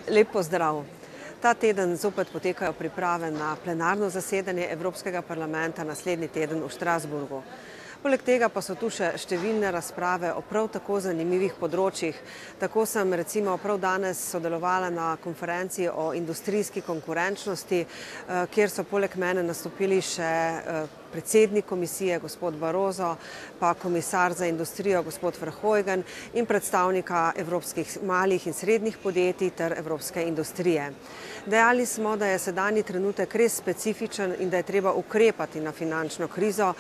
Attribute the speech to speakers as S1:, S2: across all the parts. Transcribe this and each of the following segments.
S1: Lep pozdrav. Ta teden zopet potekajo priprave na plenarno zasedanje Evropskega parlamenta naslednji teden v Strasbourgu. Poleg tega pa so tu še številne razprave o prav tako zanimivih področjih. Tako sem recimo prav danes sodelovala na konferenci o industrijski konkurenčnosti, kjer so poleg mene nastopili še predsednik komisije, gospod Barroso, pa komisar za industrijo, gospod Verheugen, in predstavnika evropskih malih in srednjih podjetij ter evropske industrije. Dejali smo, da je sedanji trenutek res specifičen in da je treba ukrepati na finančno krizo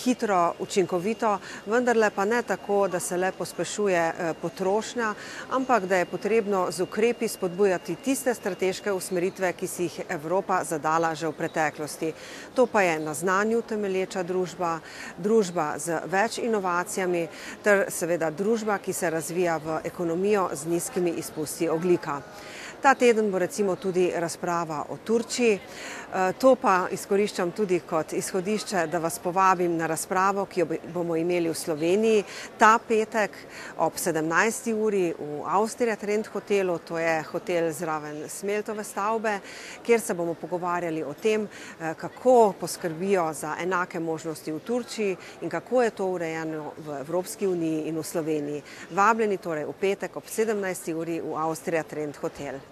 S1: hitro, učinkovito, vendarle pa ne tako, da se le pospešuje potrošnja, ampak da je potrebno z ukrepi spodbujati tiste strateške usmeritve, ki si jih Evropa zadala že v preteklosti. To pa je na znanju temelječa družba, družba z več inovacijami ter seveda družba, ki se razvija v ekonomijo z nizkimi izpusti ogljika. Ta teden bo recimo tudi razprava o Turčiji. To pa izkoriščam tudi kot izhodišče, da vas povabim na razpravo, ki jo bomo imeli v Sloveniji ta petek ob 17. uri v Austria Trend hotelu, to je hotel zraven Smeltove stavbe, kjer se bomo pogovarjali o tem, kako poskrbijo za enake možnosti v Turčiji in kako je to urejeno v Evropski uniji in v Sloveniji. Vabljeni torej v petek ob 17. uri v Austria Trend hotel.